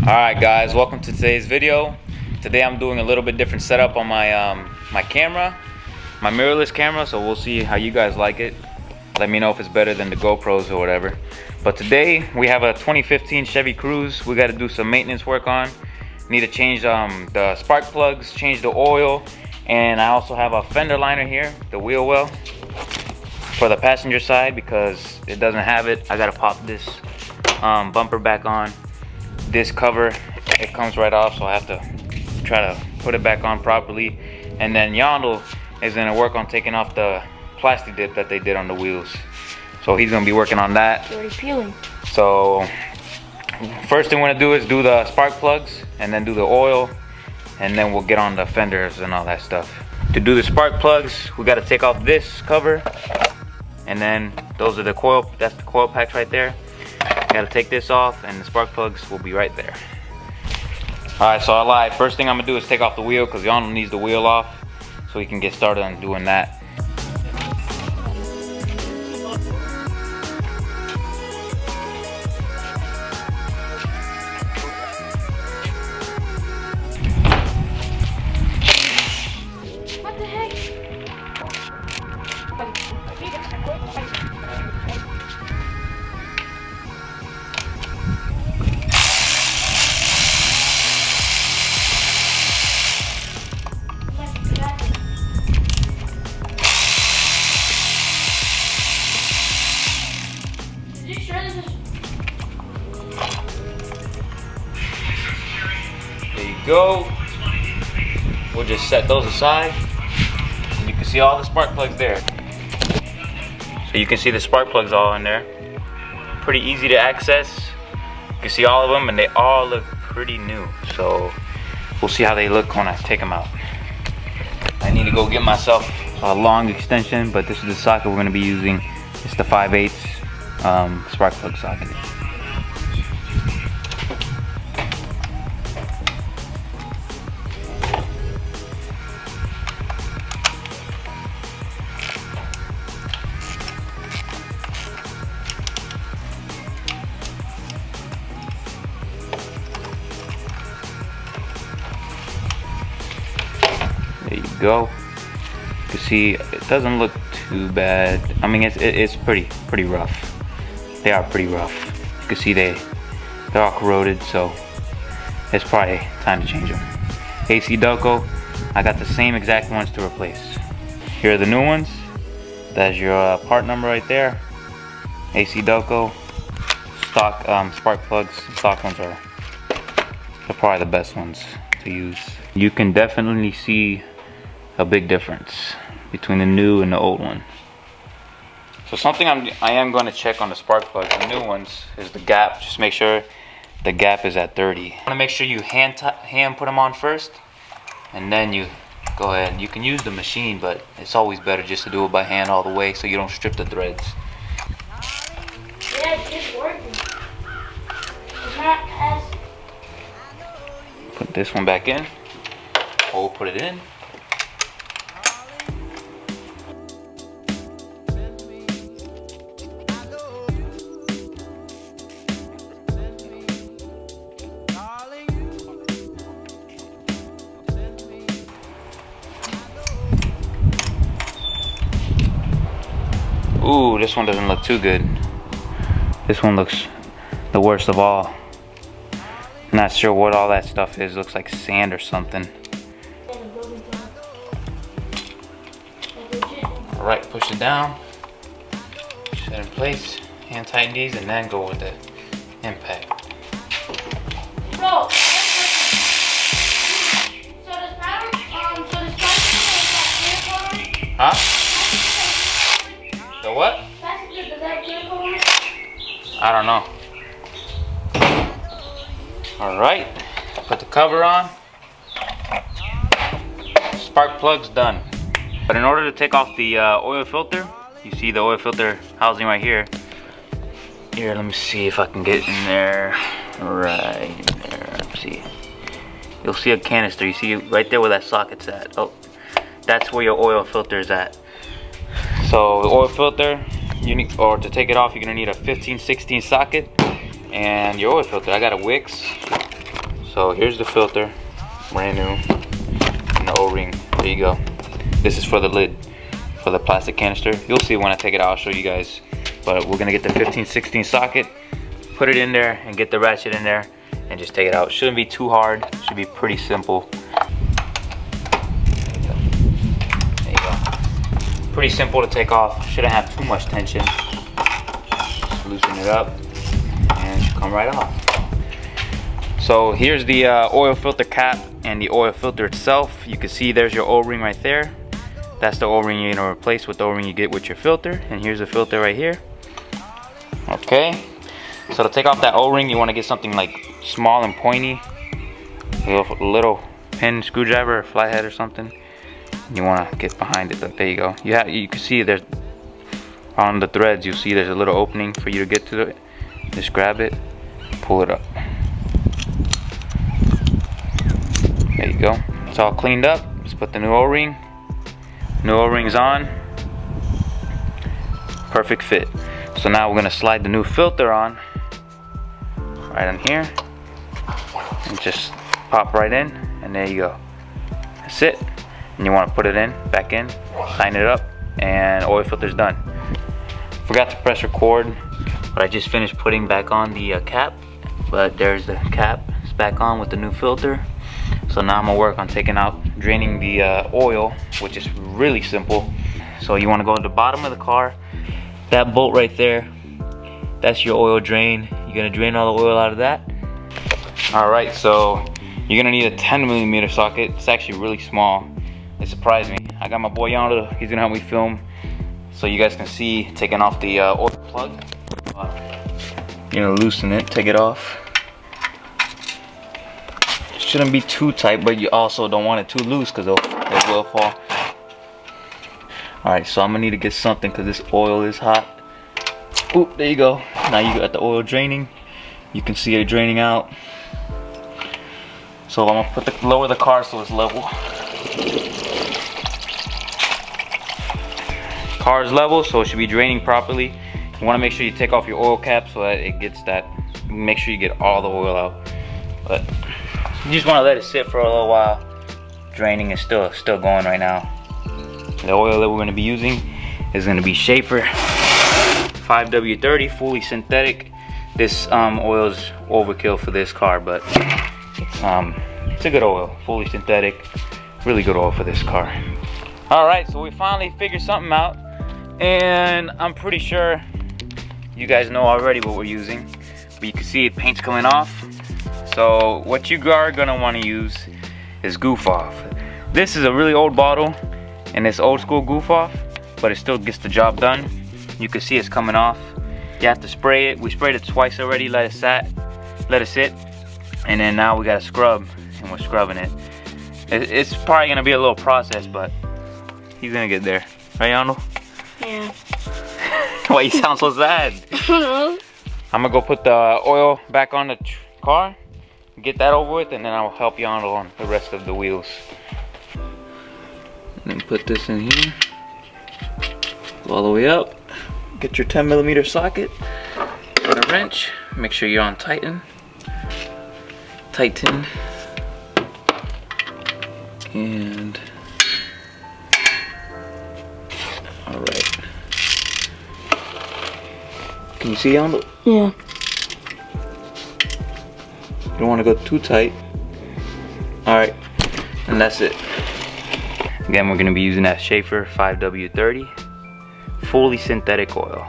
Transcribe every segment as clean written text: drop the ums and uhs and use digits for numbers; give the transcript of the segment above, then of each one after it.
Alright guys, welcome to today's video. Today I'm doing a little bit different setup on my my camera, my mirrorless camera, so we'll see how you guys like it. Let me know if it's better than the GoPros or whatever. But today we have a 2015 Chevy Cruze we got to do some maintenance work on. Need to change the spark plugs, change the oil, and I also have a fender liner here, the wheel well, for the passenger side because it doesn't have it. I got to pop this bumper back on. This cover, it comes right off, so I have to try to put it back on properly. And then Yondel is gonna work on taking off the plastic dip that they did on the wheels, so he's gonna be working on that. It's already peeling. So first thing we're gonna do is do the spark plugs and then do the oil, and then we'll get on the fenders and all that stuff. To do the spark plugs, we got to take off this cover, and then those are the coil, that's the coil packs right there. Gotta take this off, and the spark plugs will be right there. Alright, so I lied. First thing I'm gonna do is take off the wheel because Yondel needs the wheel off so he can get started on doing that. What the heck? There you go. We'll just set those aside, and you can see all the spark plugs there. So you can see the spark plugs all in there. Pretty easy to access. You can see all of them, and they all look pretty new. So we'll see how they look when I take them out. I need to go get myself a long extension, but this is the socket we're going to be using. It's the 5/8 spark plug socket. There you go. You can see it doesn't look too bad. I mean, it's pretty rough. They are pretty rough. You can see they're all corroded, so it's probably time to change them. AC Delco, I got the same exact ones to replace. Here are the new ones. That's your part number right there. AC Delco. Stock spark plugs. Stock ones are probably the best ones to use. You can definitely see a big difference between the new and the old one. So something I am going to check on the spark plugs, the new ones, is the gap. Just make sure the gap is at 30. You want to make sure you hand put them on first, and then you go ahead. You can use the machine, but it's always better just to do it by hand all the way so you don't strip the threads. Yeah, it's working. It's not as... Put this one back in. Or we'll put it in. Ooh, this one doesn't look too good. This one looks the worst of all. Not sure what all that stuff is. Looks like sand or something. Alright, push it down. Set in place. Hand tighten these and then go with the impact. Bro, so does power, Huh? The what? Does that clear color? I don't know. Alright, put the cover on. Spark plug's done. But in order to take off the oil filter, you see the oil filter housing right here. Here, let me see if I can get in there. Right in there. Let's see. You'll see a canister. You see right there where that socket's at. Oh, that's where your oil filter is at. So the oil filter, you need, or to take it off, you're gonna need a 15-16 socket and your oil filter. I got a Wix. So here's the filter, brand new, and the O-ring. There you go. This is for the lid, for the plastic canister. You'll see when I take it out, I'll show you guys. But we're gonna get the 15-16 socket, put it in there, and get the ratchet in there, and just take it out. Shouldn't be too hard, should be pretty simple. There you go. Pretty simple to take off, shouldn't have too much tension. Just loosen it up, and it should come right off. So here's the oil filter cap and the oil filter itself. You can see there's your O-ring right there. That's the O-ring you're gonna replace with the O-ring you get with your filter. And here's the filter right here. Okay. So to take off that O-ring, you wanna get something like small and pointy. A little pin screwdriver or flathead or something. You wanna get behind it. There you go. You can see there's, on the threads, you see there's a little opening for you to get to it. Just grab it, pull it up. There you go. It's all cleaned up. Let's put the new O-ring. New O-ring's on. Perfect fit. So now we're gonna slide the new filter on. Right on here. And just pop right in. And there you go. That's it. And you wanna put it in, back in, line it up, and oil filter's done. Forgot to press record, but I just finished putting back on the cap. But there's the cap. It's back on with the new filter. So now I'm gonna work on draining the oil, which is really simple. So you wanna go to the bottom of the car, that bolt right there, that's your oil drain. You're gonna drain all the oil out of that. All right, so you're gonna need a 10mm socket. It's actually really small. It surprised me. I got my boy Yonder, he's gonna help me film so you guys can see taking off the oil plug. You're gonna loosen it, take it off. Shouldn't be too tight, but you also don't want it too loose because it will fall. Alright, so I'm gonna need to get something because this oil is hot. Oop, there you go. Now you got the oil draining. You can see it draining out. So I'm gonna lower the car so it's level. Car is level, so it should be draining properly. You want to make sure you take off your oil cap so that it gets that. Make sure you get all the oil out. But you just want to let it sit for a little while. Draining is still going right now. The oil that we're going to be using is going to be Schaefer 5W30 fully synthetic. This oil is overkill for this car, but it's a good oil, fully synthetic, really good oil for this car. All right, so we finally figured something out, and I'm pretty sure you guys know already what we're using, but you can see it paint's coming off. So what you are gonna want to use is Goof Off. This is a really old bottle, and it's old school Goof Off, but it still gets the job done. You can see it's coming off. You have to spray it. We sprayed it twice already. Let it sit, and then now we gotta scrub, and we're scrubbing it. It's probably gonna be a little process, but he's gonna get there, right, Arnold? Yeah. Why you sound so sad? I'm gonna go put the oil back on the car, get that over with, and then I'll help you on the rest of the wheels. And then put this in here, go all the way up. Get your 10mm socket and a wrench. Make sure you're on tighten. And all right. Can you see on the? Yeah. You don't want to go too tight. All right, and that's it. Again, we're going to be using that Schaefer 5W30 fully synthetic oil.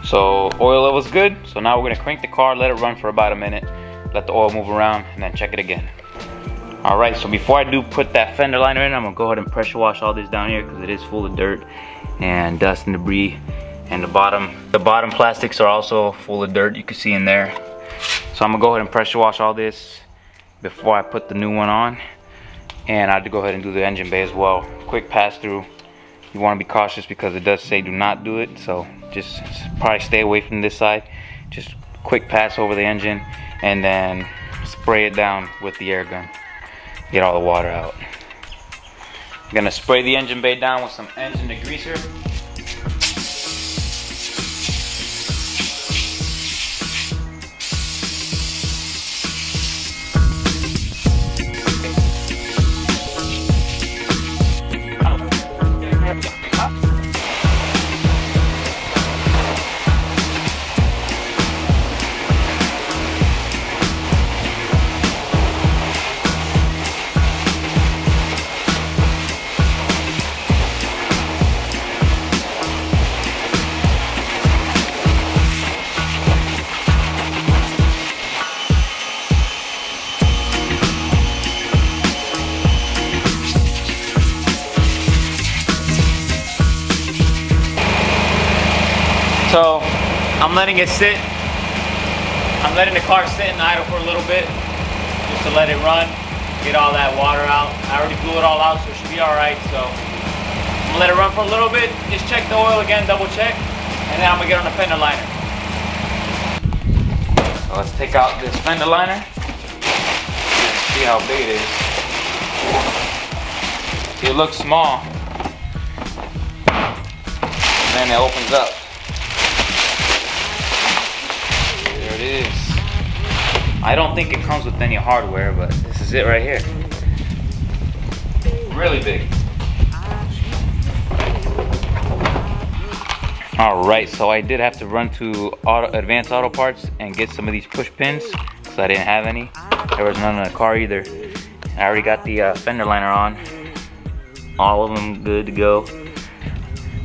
So oil level's good. So now we're going to crank the car, let it run for about a minute, let the oil move around, and then check it again. All right, so before I do put that fender liner in, I'm going to go ahead and pressure wash all this down here because it is full of dirt and dust and debris. And the bottom plastics are also full of dirt, you can see in there. So I'm gonna go ahead and pressure wash all this before I put the new one on. And I have to go ahead and do the engine bay as well. Quick pass through. You wanna be cautious because it does say do not do it. So just probably stay away from this side. Just quick pass over the engine and then spray it down with the air gun. Get all the water out. I'm gonna spray the engine bay down with some engine degreaser. So I'm letting it sit. I'm letting the car sit in idle for a little bit, just to let it run, get all that water out. I already blew it all out, so it should be all right. So I'm gonna let it run for a little bit, just check the oil again, double check, and then I'm gonna get on the fender liner. So let's take out this fender liner and see how big it is. See, it looks small, and then it opens up. There it is. I don't think it comes with any hardware, but this is it right here. Really big. Alright, so I did have to run to Advanced Auto Parts and get some of these push pins because I didn't have any. There was none in the car either. I already got the fender liner on. All of them good to go.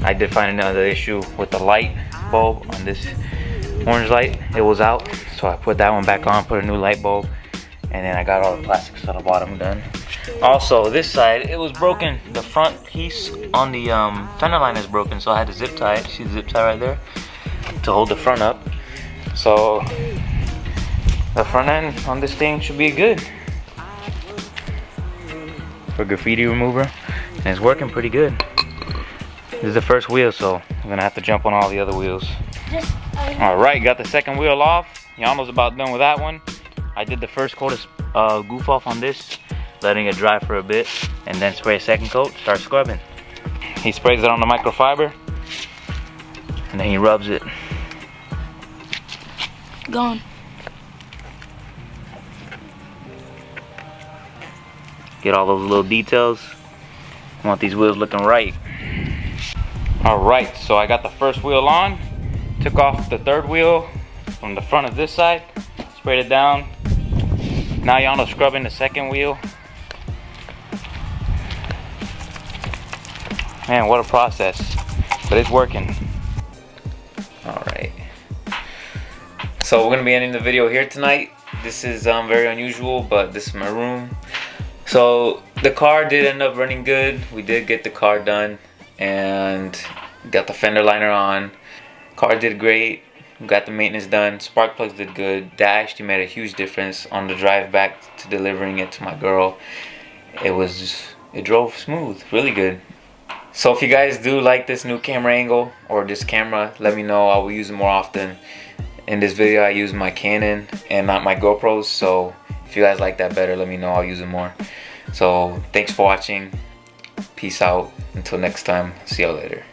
I did find another issue with the light bulb on this orange light. It was out, so I put that one back on, put a new light bulb, and then I got all the plastics on the bottom done. Also, this side, it was broken. The front piece on the fender liner is broken, so I had to zip tie it. See the zip tie right there? To hold the front up. So, the front end on this thing should be good. For graffiti remover. And it's working pretty good. This is the first wheel, so I'm gonna have to jump on all the other wheels. Alright, got the second wheel off. Yano's about done with that one. I did the first coat of goof off on this, letting it dry for a bit, and then spray a second coat, start scrubbing. He sprays it on the microfiber, and then he rubs it. Gone. Get all those little details. I want these wheels looking right. Alright, so I got the first wheel on, took off the third wheel from the front of this side, sprayed it down. Now Yano's scrubbing the second wheel. Man, what a process, but it's working. Alright, so we're gonna be ending the video here tonight. This is very unusual, but this is my room. So the car did end up running good. We did get the car done and got the fender liner on. Car did great. Got the maintenance done. Spark plugs did good. That actually made a huge difference on the drive back to delivering it to my girl. It drove smooth, really good. So if you guys do like this new camera angle or this camera, let me know. I will use it more often. In this video I use my Canon and not my GoPros, so if you guys like that better, let me know. I'll use it more. So thanks for watching. Peace out. Until next time. See y'all later.